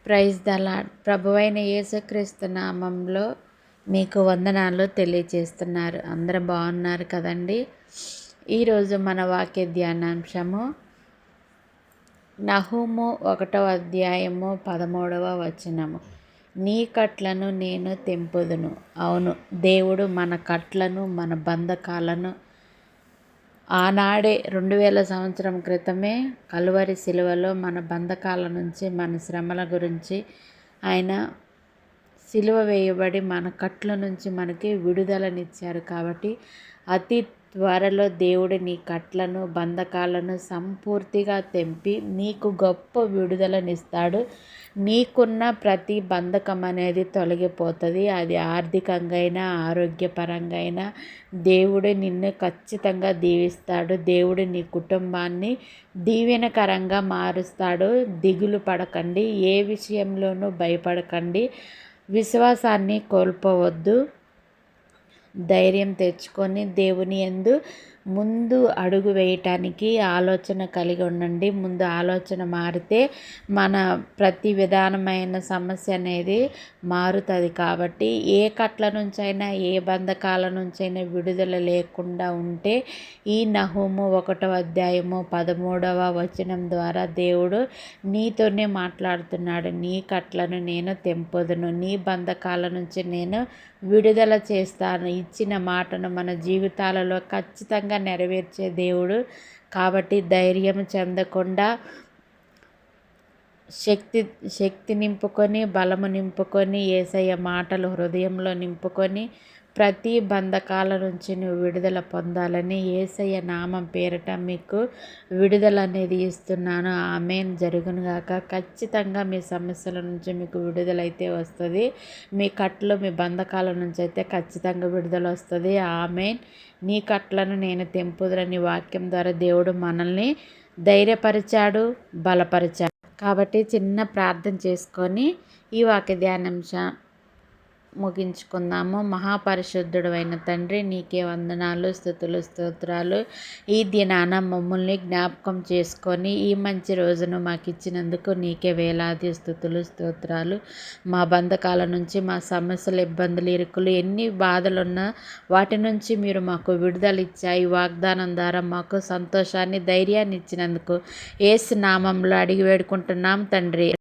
Praise the lord. ప్రభువైన యేసుక్రీస్తు నామంలో మీకు వందనాలు తెలియజేస్తున్నారు. అందరూ బాగున్నారు కదండి. ఈరోజు మన వాక్య ధ్యానాంశము నహూము 1వ అధ్యాయము 13వ వచనము. నీ కట్లను నేను తెంపుదును. అవును, దేవుడు మన కట్లను, మన బంధకాలను ఆనాడే 2000 సంవత్సరం క్రితమే కలువరి శిలువలో మన బంధకాల నుంచి, మన శ్రమల గురించి ఆయన సిలువ వేయబడి మన కట్ల నుంచి మనకి విడుదలనిచ్చారు. కాబట్టి అతి త్వరలో దేవుడు నీ కట్లను, బంధకాలను సంపూర్తిగా తెంపి నీకు గొప్ప విడుదలనిస్తాడు. నీకున్న ప్రతి బంధకం అనేది తొలగిపోతుంది. అది ఆర్థికంగా అయినా, ఆరోగ్యపరంగా అయినా దేవుడు నిన్ను ఖచ్చితంగా దీవిస్తాడు. దేవుడు నీ కుటుంబాన్ని దీవెనకరంగా మారుస్తాడు. దిగులు పడకండి, ఏ విషయంలోనూ భయపడకండి, విశ్వాసాన్ని కోల్పోవద్దు. ధైర్యం తెచ్చుకొని దేవుని యందు ముందు అడుగు వేయటానికి ఆలోచన కలిగి ఉండండి. ముందు ఆలోచన మారితే మన ప్రతి విధానమైన సమస్య అనేది మారుతుంది. కాబట్టి ఏ కట్ల నుంచైనా, ఏ బంధకాల నుంచైనా విడుదల లేకుండా ఉంటే ఈ నహూము 1వ అధ్యాయము 13వ వచనం ద్వారా దేవుడు నీతోనే మాట్లాడుతున్నాడు. నీ కట్లను నేను తెంపుదును, నీ బంధకాల నుంచి నేను విడుదల చేస్తాను. ఇచ్చిన మాటను మన జీవితాలలో ఖచ్చితంగా నెరవేర్చే దేవుడు. కాబట్టి ధైర్యం చెందకుండా శక్తి నింపుకొని, బలము నింపుకొని, యేసయ్య మాటలు హృదయంలో నింపుకొని ప్రతి బంధకాల నుంచి నువ్వు విడుదల పొందాలని యేసయ్య నామం పేరట మీకు విడుదల అనేది ఇస్తున్నాను. ఆమేన్. జరుగునుగాక. ఖచ్చితంగా మీ సమస్యల నుంచి మీకు విడుదలైతే వస్తుంది. మీ కట్లు, మీ బంధకాల నుంచి అయితే ఖచ్చితంగా విడుదల వస్తుంది. ఆమేన్. నీ కట్లను నేను తెంపుదురని వాక్యం ద్వారా దేవుడు మనల్ని ధైర్యపరిచాడు, బలపరిచాడు. కాబట్టి చిన్న ప్రార్థన చేసుకొని ఈ వాక్య ధ్యానాంశం ముగించుకుందాము. మహాపరిశుద్ధుడు అయిన తండ్రి, నీకే వందనాలు, స్తుతులు, స్తోత్రాలు. ఈ దినాన మమ్మల్ని జ్ఞాపకం చేసుకొని ఈ మంచి రోజును మాకు ఇచ్చినందుకు నీకే వేలాది స్తుతులు, స్తోత్రాలు. మా బంధకాల నుంచి, మా సమస్యలు, ఇబ్బందులు, ఇరుకులు, ఎన్ని బాధలున్నా వాటి నుంచి మీరు మాకు విడుదల ఇచ్చాయి. వాగ్దానం ద్వారా మాకు సంతోషాన్ని, ధైర్యాన్ని ఇచ్చినందుకు యేసు నామంలో అడిగి వేడుకుంటున్నాం తండ్రి.